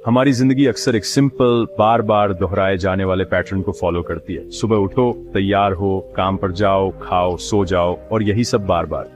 हमारी जिंदगी अक्सर एक सिंपल बार बार दोहराए जाने वाले पैटर्न को फॉलो करती है। सुबह उठो, तैयार हो, काम पर जाओ, खाओ, सो जाओ, और यही सब बार बार।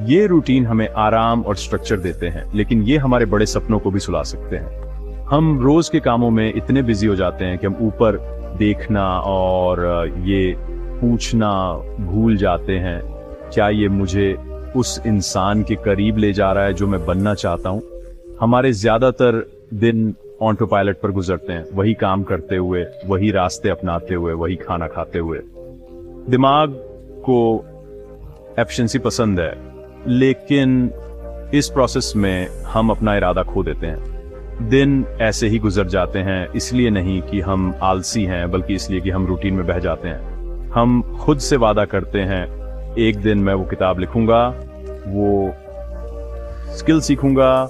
ये रूटीन हमें आराम और स्ट्रक्चर देते हैं, लेकिन ये हमारे बड़े सपनों को भी सुला सकते हैं। हम रोज के कामों में इतने बिजी हो जाते हैं कि हम ऊपर देखना और ये पूछना भूल जाते हैं, क्या ये मुझे उस इंसान के करीब ले जा रहा है जो मैं बनना चाहता हूँ। हमारे ज्यादातर दिन ऑटो पायलट पर गुजरते हैं, वही काम करते हुए, वही रास्ते अपनाते हुए, वही खाना खाते हुए। दिमाग को एफिशिएंसी पसंद है, लेकिन इस प्रोसेस में हम अपना इरादा खो देते हैं। दिन ऐसे ही गुजर जाते हैं, इसलिए नहीं कि हम आलसी हैं, बल्कि इसलिए कि हम रूटीन में बह जाते हैं। हम खुद से वादा करते हैं, एक दिन मैं वो किताब लिखूंगा, वो स्किल सीखूंगा,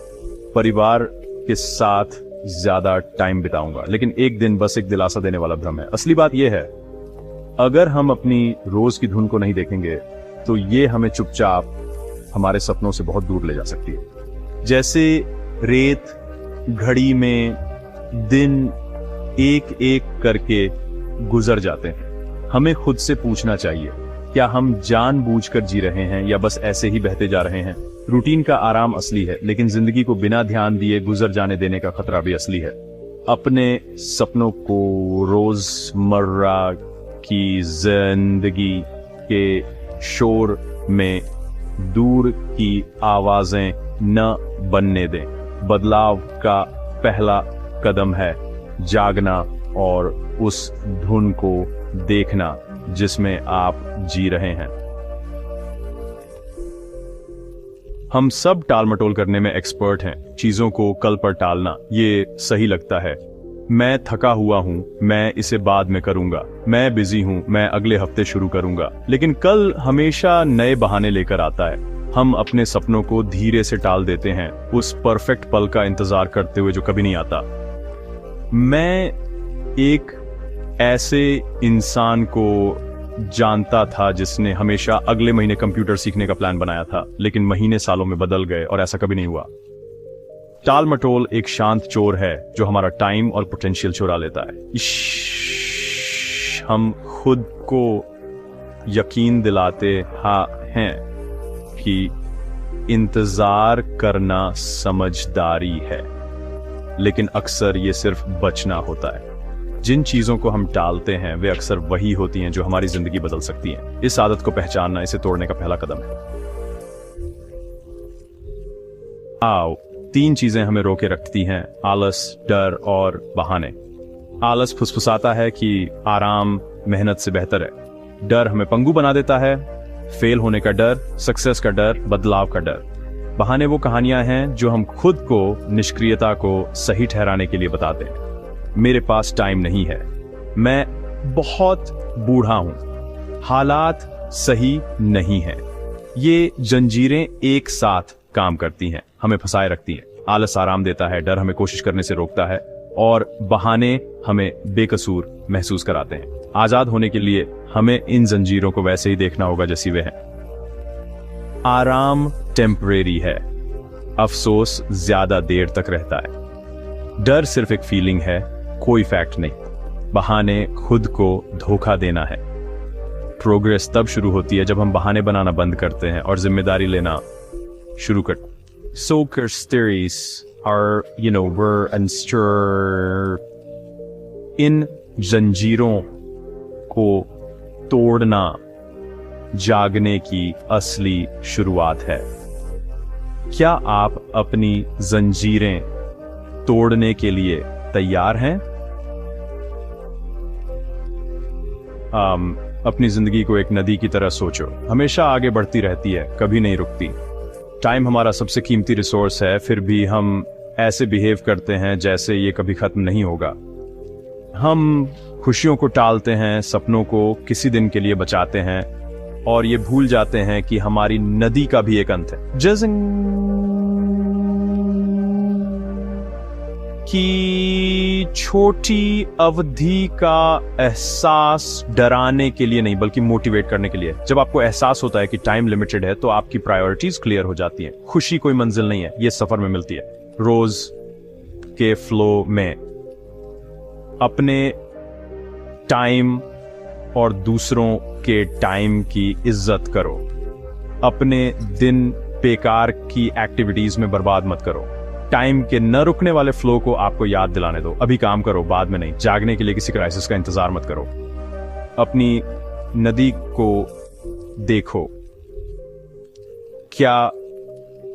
परिवार के साथ ज्यादा टाइम बिताऊंगा। लेकिन एक दिन बस एक दिलासा देने वाला भ्रम है। असली बात यह है, अगर हम अपनी रोज की धुन को नहीं देखेंगे तो ये हमें चुपचाप हमारे सपनों से बहुत दूर ले जा सकती है। जैसे रेत घड़ी में दिन एक एक करके गुजर जाते हैं। हमें खुद से पूछना चाहिए, क्या हम जानबूझकर जी रहे हैं या बस ऐसे ही बहते जा रहे हैं। रूटीन का आराम असली है, लेकिन जिंदगी को बिना ध्यान दिए गुजर जाने देने का खतरा भी असली है। अपने सपनों को रोजमर्रा की जिंदगी के शोर में दूर की आवाजें न बनने दें। बदलाव का पहला कदम है जागना और उस धुन को देखना जिसमें आप जी रहे हैं। हम सब टाल मटोल करने में एक्सपर्ट हैं। चीजों को कल पर टालना, ये सही लगता है। मैं थका हुआ हूं, मैं इसे बाद में करूंगा। मैं बिजी हूं, मैं अगले हफ्ते शुरू करूंगा। लेकिन कल हमेशा नए बहाने लेकर आता है। हम अपने सपनों को धीरे से टाल देते हैं, उस परफेक्ट पल का इंतजार करते हुए जो कभी नहीं आता। मैं एक ऐसे इंसान को जानता था जिसने हमेशा अगले महीने कंप्यूटर सीखने का प्लान बनाया था, लेकिन महीने सालों में बदल गए और ऐसा कभी नहीं हुआ। टाल मटोल एक शांत चोर है जो हमारा टाइम और पोटेंशियल चुरा लेता है। हम खुद को यकीन दिलाते हैं कि इंतजार करना समझदारी है, लेकिन अक्सर ये सिर्फ बचना होता है। जिन चीजों को हम टालते हैं वे अक्सर वही होती हैं जो हमारी जिंदगी बदल सकती हैं। इस आदत को पहचानना इसे तोड़ने का पहला कदम है। आओ, 3 चीजें हमें रोके रखती हैं, आलस, डर और बहाने। आलस फुसफुसाता है कि आराम मेहनत से बेहतर है। डर हमें पंगु बना देता है, फेल होने का डर, सक्सेस का डर, बदलाव का डर। बहाने वो कहानियां हैं जो हम खुद को निष्क्रियता को सही ठहराने के लिए बताते हैं। मेरे पास टाइम नहीं है, मैं बहुत बूढ़ा हूं, हालात सही नहीं है। ये जंजीरें एक साथ काम करती हैं, हमें फंसाए रखती हैं। आलस आराम देता है, डर हमें कोशिश करने से रोकता है और बहाने हमें बेकसूर महसूस कराते हैं। आजाद होने के लिए हमें इन जंजीरों को वैसे ही देखना होगा जैसी वे हैं। आराम टेम्परेरी है, अफसोस ज्यादा देर तक रहता है। डर सिर्फ एक फीलिंग है, कोई फैक्ट नहीं। बहाने खुद को धोखा देना है। प्रोग्रेस तब शुरू होती है जब हम बहाने बनाना बंद करते हैं और जिम्मेदारी लेना शुरू करते हैं। Soker's theories are, we're unsure। इन जंजीरों को तोड़ना जागने की असली शुरुआत है। क्या आप अपनी जंजीरें तोड़ने के लिए तैयार हैं? अपनी जिंदगी को एक नदी की तरह सोचो, हमेशा आगे बढ़ती रहती है, कभी नहीं रुकती। टाइम हमारा सबसे कीमती रिसोर्स है, फिर भी हम ऐसे बिहेव करते हैं जैसे ये कभी खत्म नहीं होगा। हम खुशियों को टालते हैं, सपनों को किसी दिन के लिए बचाते हैं और ये भूल जाते हैं कि हमारी नदी का भी एक अंत है। जैसे कि छोटी अवधि का एहसास डराने के लिए नहीं बल्कि मोटिवेट करने के लिए। जब आपको एहसास होता है कि टाइम लिमिटेड है तो आपकी प्रायोरिटीज क्लियर हो जाती हैं। खुशी कोई मंजिल नहीं है, ये सफर में मिलती है। रोज के फ्लो में अपने टाइम और दूसरों के टाइम की इज्जत करो। अपने दिन बेकार की एक्टिविटीज में बर्बाद मत करो। टाइम के न रुकने वाले फ्लो को आपको याद दिलाने दो। अभी काम करो, बाद में नहीं। जागने के लिए किसी क्राइसिस का इंतजार मत करो। अपनी नदी को देखो, क्या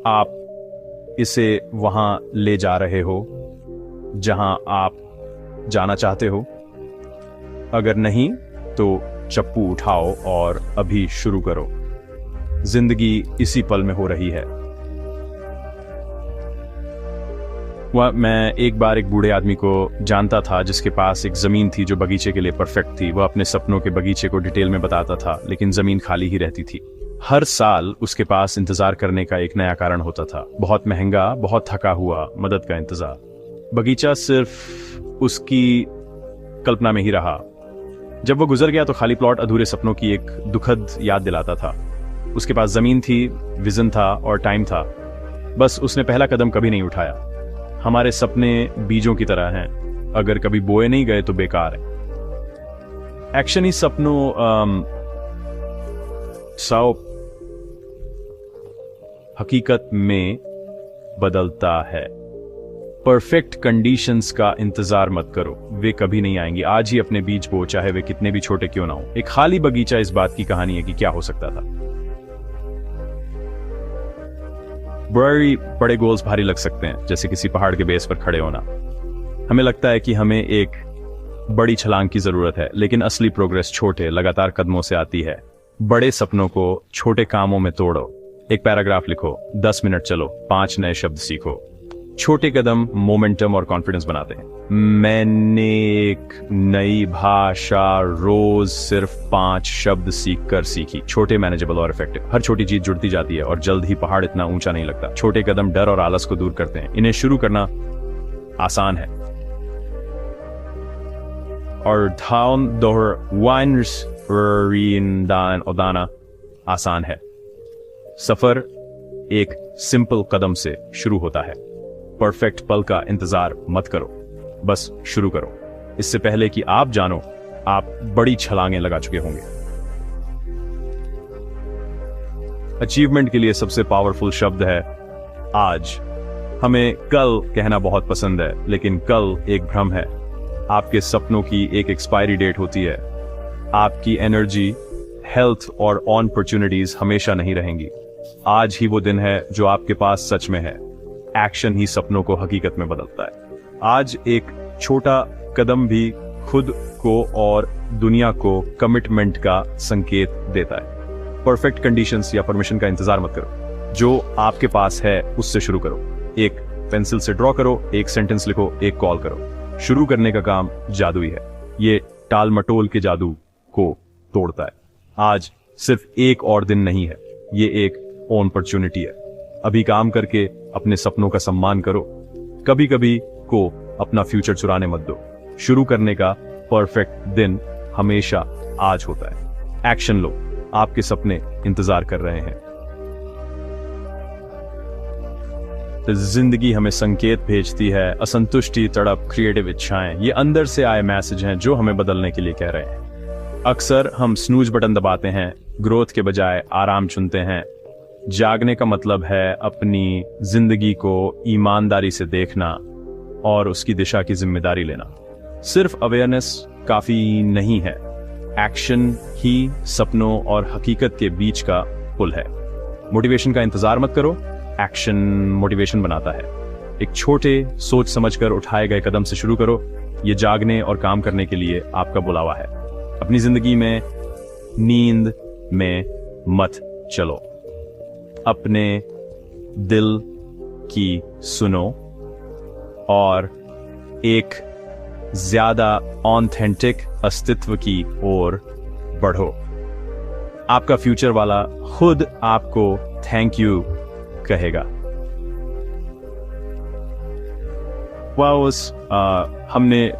आप इसे वहां ले जा रहे हो जहां आप जाना चाहते हो? अगर नहीं तो चप्पू उठाओ और अभी शुरू करो। जिंदगी इसी पल में हो रही है। मैं एक बार एक बूढ़े आदमी को जानता था जिसके पास एक जमीन थी जो बगीचे के लिए परफेक्ट थी। वह अपने सपनों के बगीचे को डिटेल में बताता था, लेकिन जमीन खाली ही रहती थी। हर साल उसके पास इंतजार करने का एक नया कारण होता था। बहुत महंगा, बहुत थका हुआ, मदद का इंतजार। बगीचा सिर्फ उसकी कल्पना में ही रहा। जब वो गुजर गया तो खाली प्लॉट अधूरे सपनों की एक दुखद याद दिलाता था। उसके पास जमीन थी, विजन था और टाइम था, बस उसने पहला कदम कभी नहीं उठाया। हमारे सपने बीजों की तरह हैं, अगर कभी बोए नहीं गए तो बेकार है। एक्शन ही सपनों हकीकत में बदलता है। परफेक्ट कंडीशंस का इंतजार मत करो, वे कभी नहीं आएंगी। आज ही अपने बीज बो, चाहे वे कितने भी छोटे क्यों ना हो। एक खाली बगीचा इस बात की कहानी है कि क्या हो सकता था। बड़े गोल्स भारी लग सकते हैं, जैसे किसी पहाड़ के बेस पर खड़े होना। हमें लगता है कि हमें एक बड़ी छलांग की जरूरत है, लेकिन असली प्रोग्रेस छोटे लगातार कदमों से आती है। बड़े सपनों को छोटे कामों में तोड़ो। एक पैराग्राफ लिखो, 10 मिनट चलो, 5 नए शब्द सीखो। छोटे कदम मोमेंटम और कॉन्फिडेंस बनाते हैं। मैंने एक नई भाषा रोज सिर्फ 5 शब्द सीखकर सीखी। छोटे, मैनेजेबल और इफेक्टिव। हर छोटी चीज जुड़ती जाती है और जल्द ही पहाड़ इतना ऊंचा नहीं लगता। छोटे कदम डर और आलस को दूर करते हैं। इन्हें शुरू करना आसान है। और ओदाना आसान है। सफर एक सिंपल कदम से शुरू होता है। परफेक्ट पल का इंतजार मत करो, बस शुरू करो। इससे पहले कि आप जानो, आप बड़ी छलांगें लगा चुके होंगे। अचीवमेंट के लिए सबसे पावरफुल शब्द है आज। हमें कल कहना बहुत पसंद है, लेकिन कल एक भ्रम है। आपके सपनों की एक एक्सपायरी डेट होती है। आपकी एनर्जी, हेल्थ और अपॉर्चुनिटीज हमेशा नहीं रहेंगी। आज ही वो दिन है जो आपके पास सच में है। एक्शन ही सपनों को हकीकत में बदलता है। आज एक छोटा कदम भी खुद को और दुनिया को कमिटमेंट का संकेत देता है। परफेक्ट कंडीशंस या परमिशन का इंतजार मत करो। जो आपके पास है उससे शुरू करो। एक पेंसिल से ड्रॉ करो, एक सेंटेंस लिखो, एक कॉल करो। शुरू करने का काम जादुई है। ये टाल मटोल के जादू को तोड़ता है। आज सिर्फ एक और दिन नहीं है, ये एक अपॉर्चुनिटी है। अभी काम करके अपने सपनों का सम्मान करो। कभी कभी को अपना फ्यूचर चुराने मत दो। शुरू करने का परफेक्ट दिन हमेशा आज होता है। एक्शन लो, आपके सपने इंतजार कर रहे हैं। जिंदगी हमें संकेत भेजती है, असंतुष्टि, तड़प, क्रिएटिव इच्छाएं। ये अंदर से आए मैसेज हैं जो हमें बदलने के लिए कह रहे हैं। अक्सर हम स्नूज बटन दबाते हैं, ग्रोथ के बजाय आराम चुनते हैं। जागने का मतलब है अपनी जिंदगी को ईमानदारी से देखना और उसकी दिशा की जिम्मेदारी लेना। सिर्फ अवेयरनेस काफी नहीं है, एक्शन ही सपनों और हकीकत के बीच का पुल है। मोटिवेशन का इंतजार मत करो, एक्शन मोटिवेशन बनाता है। एक छोटे सोच समझकर उठाए गए कदम से शुरू करो। ये जागने और काम करने के लिए आपका बुलावा है। अपनी जिंदगी में नींद में मत चलो, अपने दिल की सुनो और एक ज्यादा ऑथेंटिक अस्तित्व की ओर बढ़ो। आपका फ्यूचर वाला खुद आपको थैंक यू कहेगा। हमने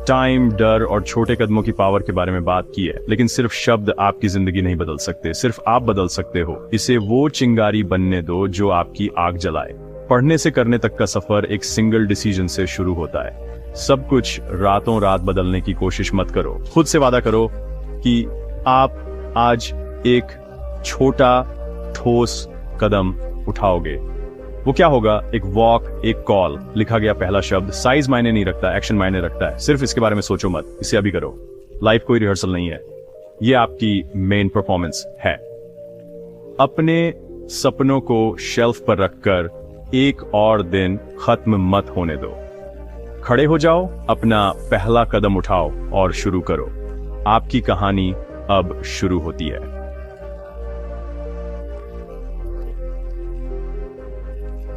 टाइम, डर और छोटे कदमों की पावर के बारे में बात की है, लेकिन सिर्फ शब्द आपकी जिंदगी नहीं बदल सकते, सिर्फ आप बदल सकते हो। इसे वो चिंगारी बनने दो जो आपकी आग जलाए। पढ़ने से करने तक का सफर एक सिंगल डिसीजन से शुरू होता है। सब कुछ रातों रात बदलने की कोशिश मत करो। खुद से वादा करो कि आप आज एक छोटा ठोस कदम उठाओगे। वो क्या होगा? एक वॉक, एक कॉल, लिखा गया पहला शब्द। साइज मायने नहीं रखता, एक्शन मायने रखता है। सिर्फ इसके बारे में सोचो मत, इसे अभी करो। लाइफ कोई रिहर्सल नहीं है, ये आपकी मेन परफॉर्मेंस है। अपने सपनों को शेल्फ पर रखकर एक और दिन खत्म मत होने दो। खड़े हो जाओ, अपना पहला कदम उठाओ और शुरू करो। आपकी कहानी अब शुरू होती है।